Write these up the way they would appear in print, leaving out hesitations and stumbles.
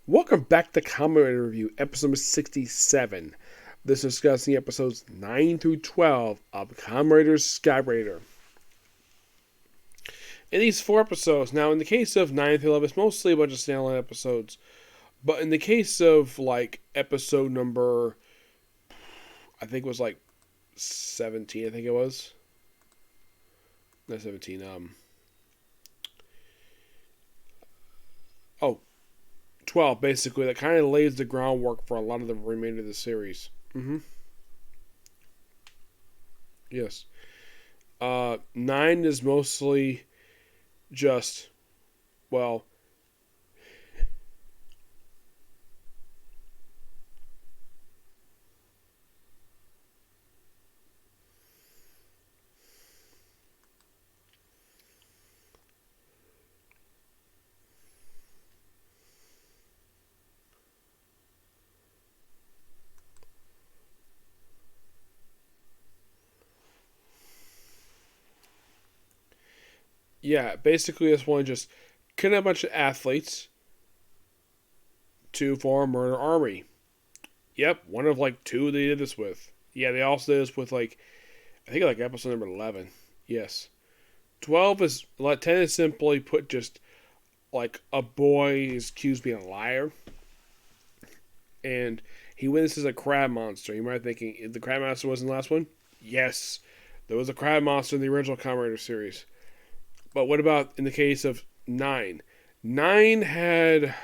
Welcome back to Kamen Review, episode number 67. This is discussing episodes 9 through 12 of Kamen Rider Skyrider. In these 4 episodes, now in the case of 9 through 11, it's mostly a bunch of standalone episodes. But in the case of, episode number, I think it was, 17, I think it was. Not 17, 12, basically, that kind of lays the groundwork for a lot of the remainder of the series. Yes. 9 is mostly just, well, yeah, basically this one just kidnapped a bunch of athletes to form a murder army. Yep, one of 2 they did this with. Yeah, they also did this with I think episode number 11. Yes. 12 is, 10 is simply put just a boy is accused of being a liar. And he witnesses a crab monster. You might be thinking, the crab monster was in the last one? Yes. There was a crab monster in the original Kamen Rider series. But what about in the case of 9? 9 had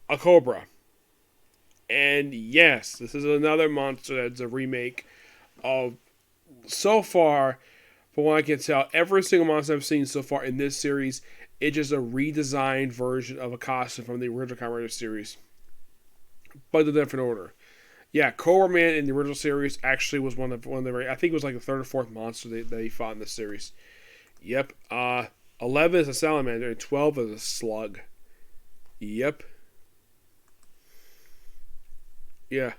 a cobra. And yes, this is another monster that's a remake of, so far, from what I can tell, every single monster I've seen so far in this series, it's just a redesigned version of a costume from the original Kamen Rider series. But in a different order. Yeah, Cobra Man in the original series actually was one of the, I think it was the third or fourth monster that he fought in this series. Yep. 11 is a salamander and 12 is a slug. Yep. Yeah.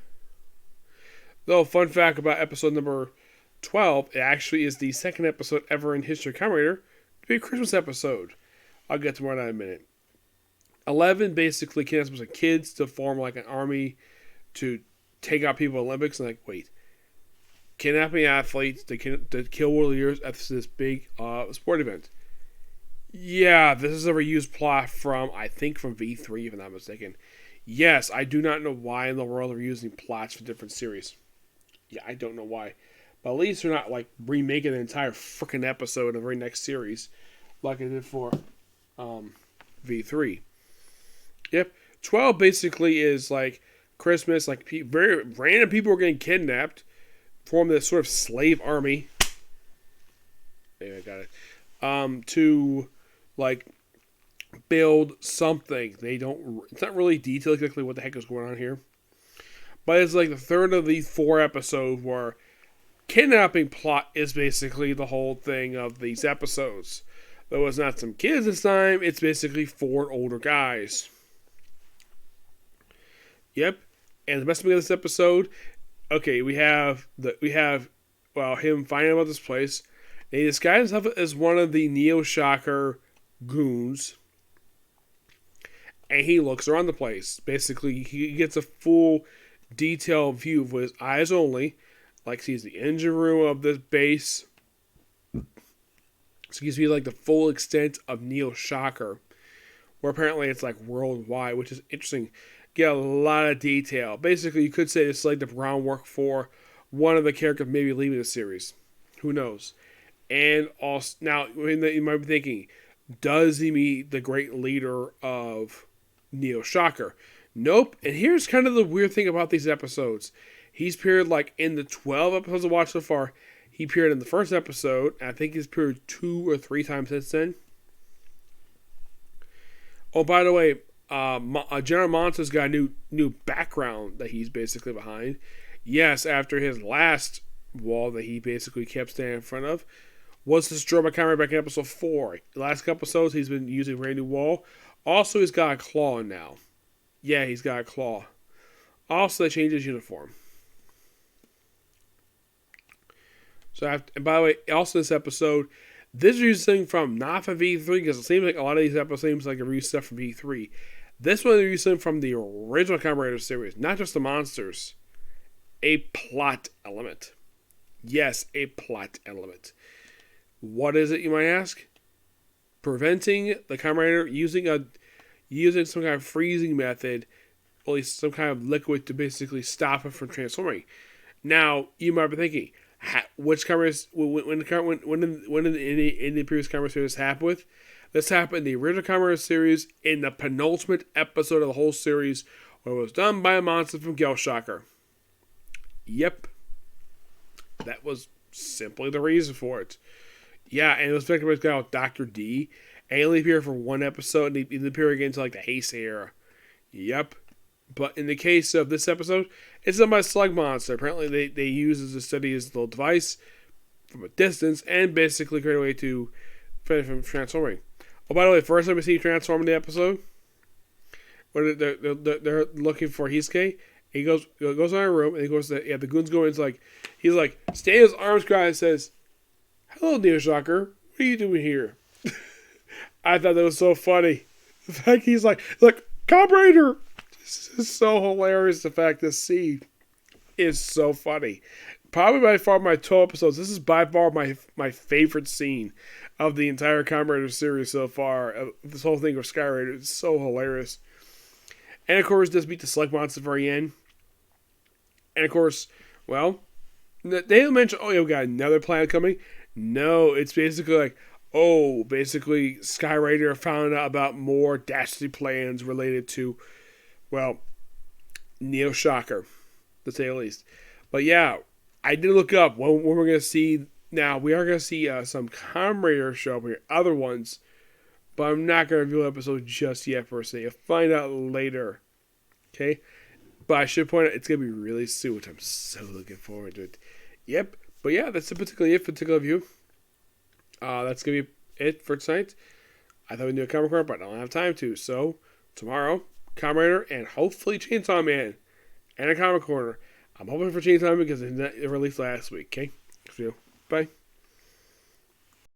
Though, fun fact about episode number 12, it actually is the second episode ever in history of Kamen Rider to be a Christmas episode. I'll get to more in a minute. 11 basically kidnaps a bunch of kids to form an army to take out people in the Olympics. And wait, kidnapping athletes to kill world leaders at this big sport event. Yeah, this is a reused plot from, I think, from V3, if I'm not mistaken. Yes, I do not know why in the world they're using plots for different series. Yeah, I don't know why. But at least they're not, remaking an entire freaking episode in the very next series like I did for V3. Yep. 12 basically is, Christmas, very random people are getting kidnapped, form this sort of slave army. Yeah, I got it. To, build something. It's not really detailed exactly what the heck is going on here. But it's the third of these 4 episodes where kidnapping plot is basically the whole thing of these episodes. Though it's not some kids this time, it's basically 4 older guys. Yep. And the best thing of this episode, okay, we have him finding out about this place. And he disguises himself as one of the Neo Shocker goons. And he looks around the place. Basically, he gets a full detailed view with his eyes only. Sees the engine room of this base. So he sees the full extent of Neo Shocker. Where apparently it's worldwide, which is interesting. Get a lot of detail. Basically, you could say it's the groundwork for one of the characters maybe leaving the series. Who knows? And also, now, you might be thinking, does he meet the great leader of Neo Shocker? Nope. And here's kind of the weird thing about these episodes. He's appeared in the 12 episodes I watched so far. He appeared in the first episode, and I think he's appeared 2 or 3 times since then. Oh, by the way, General Monster's got a new background that he's basically behind. Yes, after his last wall that he basically kept standing in front of was destroyed by Kamen back in episode 4. The last couple episodes, he's been using a brand new wall. Also, he's got a claw now. Yeah, he's got a claw. Also, they changed his uniform. So, and by the way, also this episode, This is using from not from V3 because it seems like a lot of these episodes seems like a reuse stuff from V3. This one they're using from the original Kamen Rider series, not just the monsters. A plot element. Yes, a plot element. What is it, you might ask? Preventing the Kamen Rider using some kind of freezing method, or at least some kind of liquid to basically stop it from transforming. Now, you might be thinking, which cameras when in the previous camera series happened with? This happened in the original camera series in the penultimate episode of the whole series, where it was done by a monster from Gelshocker. Yep, that was simply the reason for it. Yeah, and it was affected by this guy called Dr. D. And he only appeared for one episode, and he didn't appear again until like the Heisei era. Yep. But in the case of this episode, it's done by Slug Monster. Apparently, they use as a study his little device from a distance and basically create a way to prevent him from transforming. Oh, by the way, first time we see him transform in the episode, when they're looking for Hisuke, he goes in our room and he goes to the goons go in. He's like standing his arms crossed and says, "Hello, Neo Shocker. What are you doing here?" I thought that was so funny. The fact he's like, "Look, Kamen Rider." This is so hilarious. The fact this scene is so funny. Probably by far my 12 episodes. This is by far my favorite scene of the entire Kamen Rider series so far. This whole thing with Skyrider is so hilarious. And of course, this beat the Slug Monster at the very end. And of course, well, they didn't mention, oh, yeah, we got another planet coming. No, it's basically like, basically Skyrider found out about more dastardly plans related to, well, Neo Shocker, to say the least. But yeah, I did look up when we're going to see. Now, we are going to see some Kamen Rider show up here, other ones, but I'm not going to review an episode just yet, per se. You'll find out later. Okay? But I should point out, it's going to be really soon, which I'm so looking forward to it. Yep. But yeah, that's particularly it for particular review. That's going to be it for tonight. I thought we'd do a Kamen Corner, but I don't have time to. So, tomorrow, Kamen Rider and hopefully Chainsaw Man and a Kamen Corner. I'm hoping for Chainsaw Man because it released last week. Okay? So, bye.